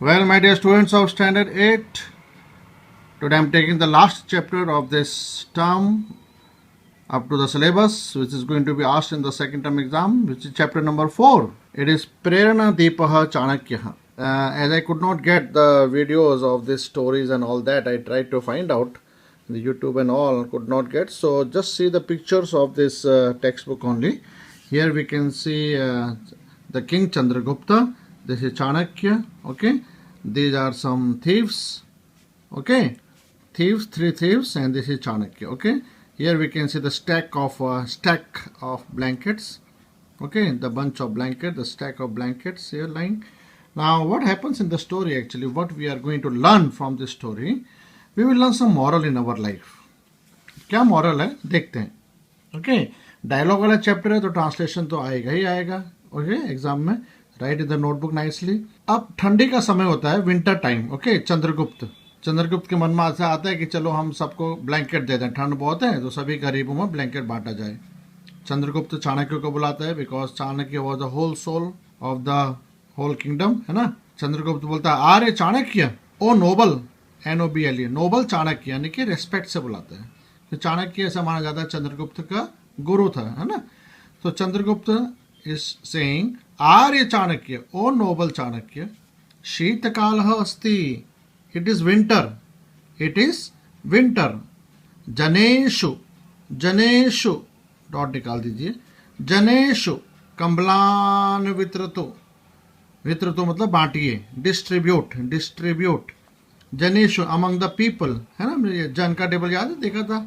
Well, my dear students of Standard 8, today I am taking the last chapter of this term up to the syllabus, which is going to be asked in the second term exam, which is chapter number 4. It is Prerana Deepaha Chanakyaha. As I could not get the videos of these stories and all that, I tried to find out the YouTube and all, could not get. So just see the pictures of this textbook only. Here we can see the King Chandragupta. This is Chanakya. Okay, these are some thieves. Okay, thieves, three thieves, and this is Chanakya. Okay, here we can see the stack of blankets. Okay, the bunch of blankets, the stack of blankets here lying. Now, what happens in the story actually? What we are going to learn from this story? We will learn some moral in our life. क्या moral है देखते हैं. Okay, dialogue वाला chapter है तो translation तो आएगा ही आएगा. ओके, एग्जाम में right in the notebook nicely. अब ठंडी का समय होता है, विंटर टाइम. ओके, चंद्रगुप्त के मन में ऐसा आता है कि चलो हम सबको ब्लैंकेट दे दें, ठंड बहुत है तो सभी गरीबों में ब्लैंकेट बांटा जाए. चंद्रगुप्त चाणक्य को बुलाता है because Chanakya was the whole soul of the whole kingdom, है ना. चंद्रगुप्त बोलता है Arya Chanakya, O noble, NOBL, noble Chanakya, यानी कि रेस्पेक्ट से बुलाता है. तो चाणक्य ऐसा माना जाता है चंद्रगुप्त का गुरु था, है ना. तो Chandragupta is saying Arya Chanakya, O noble Chanakya, शीतकालः अस्ति, it is winter, जनेषु डॉट निकाल दीजिए, जनेषु कंबलान वितरतु मतलब बांटिए, डिस्ट्रीब्यूट, जनेषु अमंग द पीपल, है ना. जन का टेबल याद है, देखा था,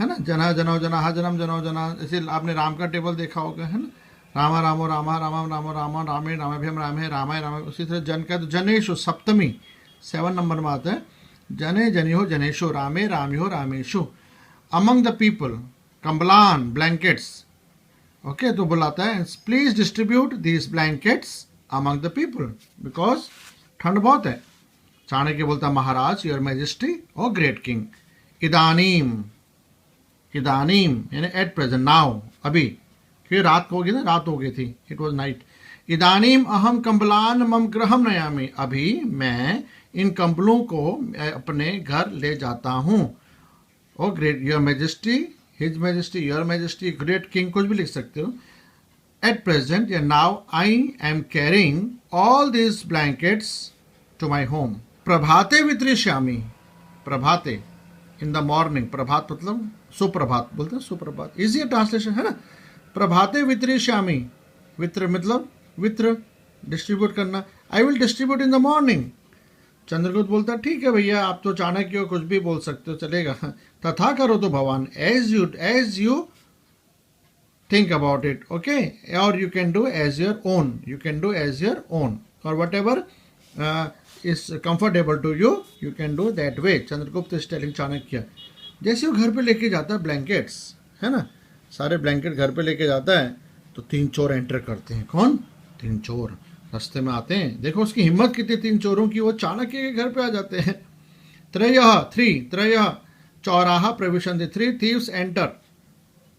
है ना. जना जनो जना हा जनम जनो जना, ऐसे आपने राम का टेबल देखा होगा, है ना. रामा रामो रामा रामा रामो रामा रामे रामेभ्यम रामे रामाय राम. उसी तरह जन का तो जनेषु सप्तमी 7 नंबर में आता है. जने जनिहो जनेषु, रामे रामिहो रामेषु, अमंग द पीपल, कंबलान ब्लैंकेट्स. ओके, तो बुलाता है please distribute these blankets among the people because ठंड बहुत है. चाणक्य बोलता है महाराज, your majesty, O great king, इदानीम यानी एट प्रेजेंट, नाउ, अभी, फिर रात हो गई थी, इट वॉज नाइट. इदानीम अहम कंबलान मम गृहम नयामि, अभी मैं इन कंबलों को अपने घर ले जाता हूँ. O great, your majesty, his majesty, your majesty, great king, कुछ भी लिख सकते हो. एट प्रेजेंट या now I am carrying all this blankets to my home. प्रभाते वितरिष्यामि, प्रभाते इन द मॉर्निंग, प्रभात मतलब सुप्रभात, बोलते हैं सुप्रभात, इजी ट्रांसलेशन है ना. प्रभाते वितरिष्यामि, वित्र मतलब वित्र, डिस्ट्रीब्यूट करना. I will distribute in the morning. Chandragupta बोलता ठीक है भैया, आप तो चाणक्य हो, कुछ भी बोल सकते हो, चलेगा. तथा करो तो भगवान, as you think about it. Okay, और you can do as your own, और whatever is comfortable to you, you can do that way. Chandragupta is telling Chanakya. जैसे वो घर पे लेके जाता है ब्लैंकेट्स, है ना, सारे ब्लैंकेट घर पे लेके जाता है तो 3 चोर एंटर करते हैं. कौन? 3 चोर रास्ते में आते हैं. देखो उसकी हिम्मत कितनी, 3 चोरों की, वो चाणक्य के घर पे आ जाते हैं. त्रयः चौराहा प्रविशन्ति, 3 thieves enter.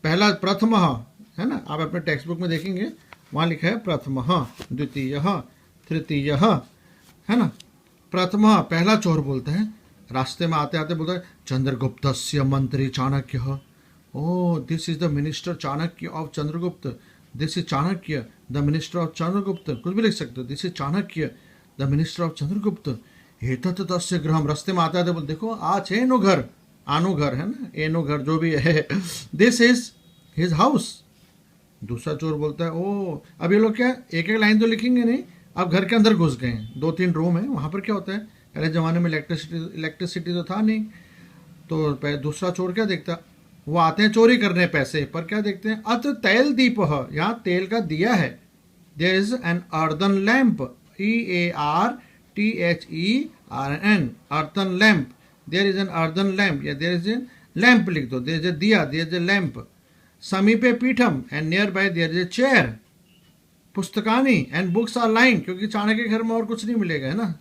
पहला प्रथमः, है ना, आप अपने टेक्स्ट बुक में देखेंगे, वहां लिखा है प्रथमः, द्वितीयः, तृतीयः, है ना. प्रथम, पहला चोर बोलता है, रास्ते में आते आते बोलता है चंद्रगुप्तस्य मंत्री Chanakya, O this is the minister Chanakya of Chandragupta, this is Chanakya the minister of Chandragupta, कुछ भी लिख सकते हो, this is Chanakya the minister of Chandragupta. एतत् तस्य गृहम, रास्ते में आते आते बोलते देखो आज है आनो घर, है ना, एनो घर जो भी है, दिस इज हिज हाउस. दूसरा चोर बोलता है ओ, अब ये लोग क्या एक लाइन तो लिखेंगे नहीं, अब घर के अंदर घुस गए, 2-3 रूम है. वहां पर क्या होता है, पहले जमाने में इलेक्ट्रिसिटी तो था नहीं, तो दूसरा चोर क्या देखता, वो आते हैं चोरी करने पैसे, पर क्या देखते हैं, अत्र तैल दीप, यहाँ तेल का दिया है. There is an earthen lamp, EARTHERN, earthen lamp. There is an earthen lamp, या देयर इज ए लैंप लिख दो, देयर इज ए दिया, देयर इज ए लैंप. समीपे पीठम, and near by there is a chair. पुस्तकानी एंड बुक्स आर लाइंग, क्योंकि चाणक्य के घर में और कुछ नहीं मिलेगा, है ना.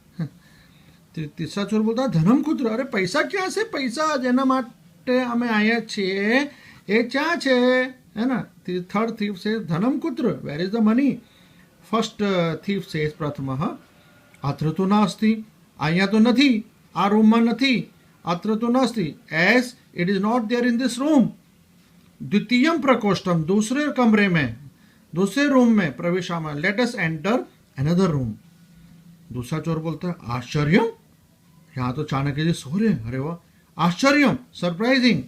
तीसरा चोर बोलता है धनम कुत्र, अरे पैसा क्या से, पैसा जेना माटे हमें आया छे, ए क्या छे, है ना. थर्ड थीफ से धनम कुत्र, where is the money. First thief से प्रथमः, अत्र तो नास्ति, અહીંયા તો નથી, આ રૂમમાં નથી, अत्र तो नास्ति, as it is not there in this room. द्वितीयम प्रकोष्ठम, दूसरे कमरे में, दूसरे रूम में प्रवेशामः, let us enter another room. दूसरा चोर बोलता है आश्चर्यम, यहाँ तो चाणक्य जी सो रहे हैं, अरे वाह, आश्चर्यम, सरप्राइजिंग।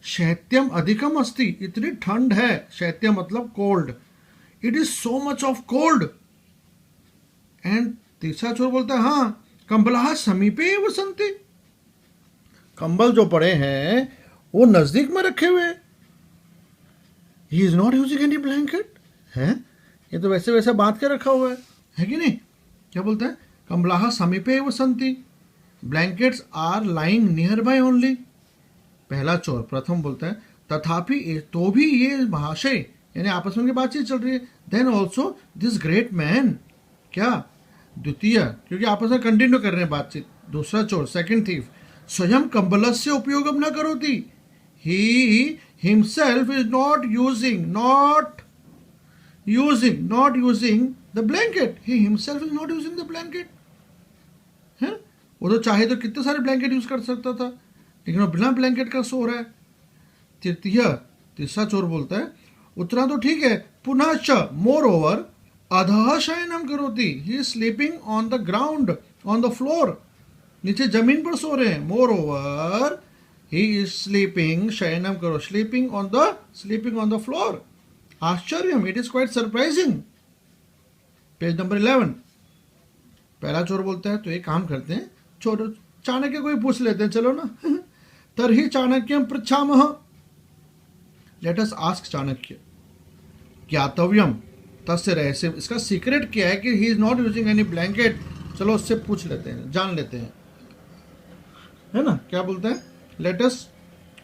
शैत्यम अधिकम अस्ति, इतनी ठंड है, शैत्यम मतलब cold, it is so much of cold. And तीसरा चोर बोलता है हाँ, कंबलाः समीपे एव सन्ति, कंबल जो पड़े हैं वो नजदीक में रखे हुए। He is not using any blanket, है ये तो वैसे वैसे बांध के रखा हुआ है कि नहीं। क्या बोलता है, कंबलाः समीपे एव सन्ति, blankets are lying nearby only. पहला चोर प्रथम बोलता है तथापि, तो भी ये महाशय, यानी आपस में बातचीत चल रही है, then also this great man, क्या द्वितीय, क्योंकि आपस में कंटिन्यू कर रहे हैं बातचीत। दूसरा चोर सेकंड थीफ, स्वयं कंबलस्य उपयोगम न करोति, he himself is not using the blanket, he himself is not using the blanket. है, वो तो चाहे तो कितने सारे ब्लैंकेट यूज कर सकता था, लेकिन वो बिना ब्लैंकेट का सो रहा है। तीसरा चोर बोलता है उतना तो ठीक है, पुनश्च मोर ओवर अधः शयनम करोति, he is sleeping on the ground, on the floor, नीचे जमीन पर सो रहे हैं। Moreover he is sleeping, शयनम करो, स्लीपिंग ऑन द फ्लोर। आश्चर्यम, it is quite surprising. Page number 11। पहला चोर बोलता है तो एक काम करते हैं, चोर चाणक्य को ही पूछ लेते हैं, चलो ना। तरहि चाणक्यम पृच्छामः, लेट अस आस्क चाणक्य। ज्ञातव्यम तस्य रहस्य, इसका सीक्रेट क्या है कि he is not using any blanket. चलो उससे पूछ लेते हैं, जान लेते हैं, है ना। क्या बोलता है, let us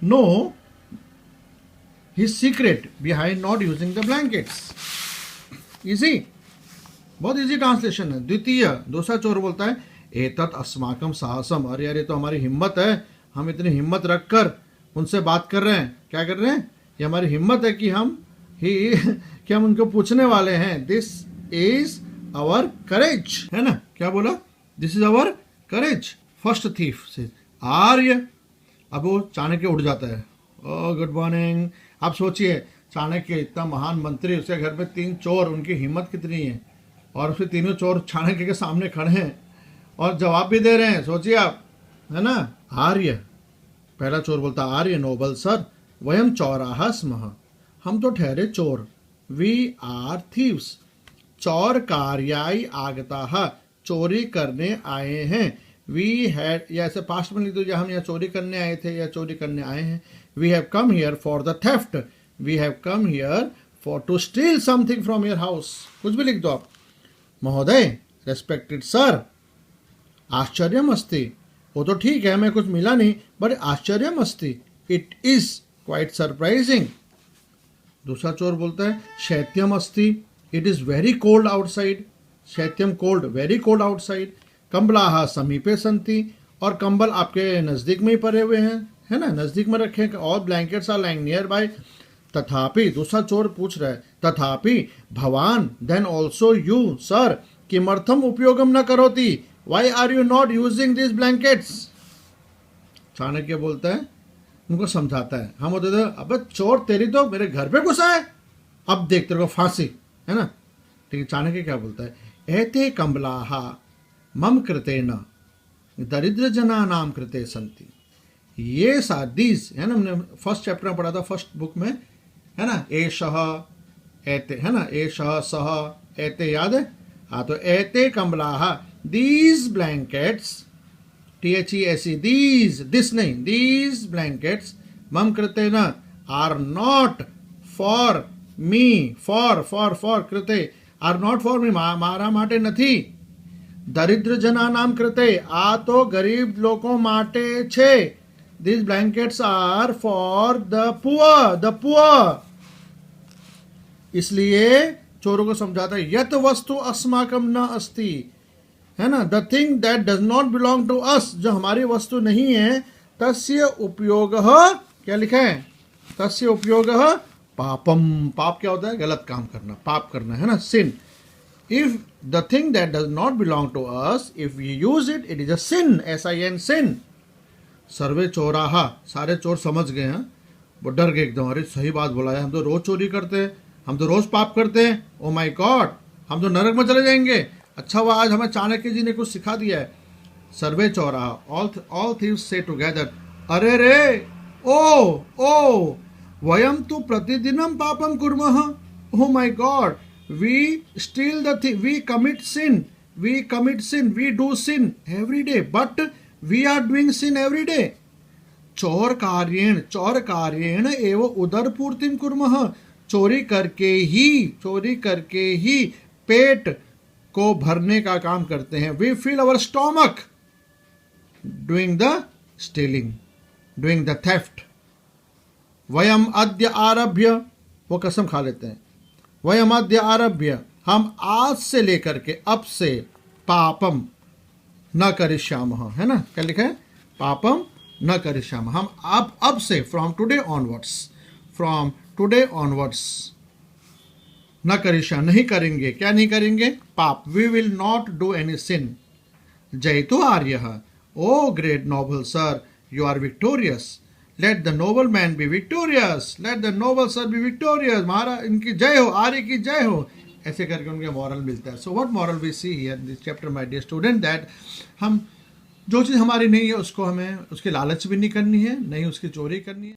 know his secret behind not using the blankets. Easy, बहुत इजी ट्रांसलेशन है। द्वितीय, दूसरा चोर बोलता है एतत् अस्माकम साहसम, अरे अरे तो हमारी हिम्मत है, हम इतनी हिम्मत रखकर उनसे बात कर रहे हैं। क्या कर रहे हैं, ये हमारी हिम्मत है कि हम उनको पूछने वाले हैं। दिस इज आवर करेज, है ना। क्या बोला, this is our courage. First thief से आर्य, अब वो चाणक्य उठ जाता है, ओ गुड मॉर्निंग। आप सोचिए चाणक्य इतना महान मंत्री, उसके घर में 3 चोर, उनकी हिम्मत कितनी है, और फिर तीनों चोर चाणक्य के सामने खड़े हैं और जवाब भी दे रहे हैं, सोचिए आप, है ना। आर्य, पहला चोर बोलता आर्य नोबल सर, वयम चौराहा स्मः, हम तो ठहरे चोर, वी आर थीव्स, चौर कार्याय आगताः, चोरी करने आए हैं। वी हैड, या ऐसे पास्ट में लिख दो, हम यहाँ चोरी करने आए थे या चोरी करने आए हैं। We have come here for the theft, we have come here for to steal something from your house, कुछ भी लिख दो आप। महोदय, रेस्पेक्टेड सर, आश्चर्यम अस्ति, वो तो ठीक है, हमें कुछ मिला नहीं, बट आश्चर्यम अस्ति, इट इज क्वाइट सरप्राइजिंग। दूसरा चोर बोलता है शैत्यम अस्ति, it is very cold outside, शैत्यम कोल्ड, वेरी कोल्ड आउटसाइड। कंबलाः समीपे सन्ति, और कंबल आपके नजदीक में ही पड़े हुए हैं, है ना, नजदीक में रखे, और blankets are lying nearby. तथापि, दूसरा चोर पूछ रहा है, तथापि भवान, देन ऑल्सो यू सर, किमर्थम उपयोगम न करोति, why are you not using this blankets. Chanakya बोलता है, उनको समझाता है, हम होते थे अब चोर तेरी तो मेरे घर पे घुसा है, अब देख तेरे को फांसी, है ना। ठीक है, चाणक्य क्या बोलता है, एते कंबलाः मम कृते न दरिद्र जना नाम कृते संति, ये सादीज, है ना, हमने फर्स्ट चैप्टर में पढ़ा था, फर्स्ट बुक में, है ना। एषः एते, है ना, एषः सः एते, याद है। हाँ, तो एते कंबलाः, these blankets, THESE, these, this नहीं, these blankets, मम कृते न, are not for me, for कृते, are not for me, मारा माटे નથી, દરિદ્ર જના નામ कृते, આ તો ગરીબ લોકો માટે છે, these blankets are for the poor, इसलिए चोरों को समझाता है, यत वस्तु अस्माकम न अस्ति, है ना, the thing that does not belong to us, जो हमारी वस्तु नहीं है, तस्य उपयोगः, क्या लिखा है, तस्य उपयोगः पापम, पाप क्या होता है, गलत काम करना, पाप करना, है ना, sin. If the thing that does not belong to us, if we use it, it is a sin, sin, sin. सर्वे चोराहा, सारे चोर समझ गए हैं, वो डर गए एकदम, अरे सही बात बोला है, हम तो रोज चोरी करते हैं, हम तो रोज पाप करते हैं, ओ माय गॉड, हम तो नरक में चले जाएंगे। अच्छा हुआ आज हमें चाणक्य जी ने कुछ सिखा दिया है। सर्वे चोराहा, ऑल थीव्स से टुगेदर, अरे रे, ओ वयम तु प्रतिदिनम पापम कुर्मः, oh my god, we steal the thing, we commit sin, we do sin every day, but we are doing sin every day. चौर कार्येण एव उदरपूर्तिम कुर्मः, चोरी करके ही पेट को भरने का काम करते हैं। We fill our stomach doing the stealing, doing the theft. वयम अद्य आरभ्य, वो कसम खा लेते हैं, वयम अद्य आरभ्य, हम आज से लेकर के, अब से, पापम न करिष्यामः, है ना, क्या लिखा है, पापम न करिष्यामः, हम अब से, फ्रॉम टुडे ऑनवर्ड्स न करिष्या, नहीं करेंगे, क्या नहीं करेंगे, पाप, we will not do any sin. जयतु आर्यः, O great noble sir, you are victorious, let the noble man be victorious, let the noble sir be victorious, महाराज इनकी जय हो, आर्य की जय हो, ऐसे करके उनके मॉरल मिलता है। So what moral we see here this chapter my dear student, that हम जो चीज़ हमारी नहीं है उसको हमें उसकी लालच भी नहीं करनी है, नहीं उसकी चोरी करनी है।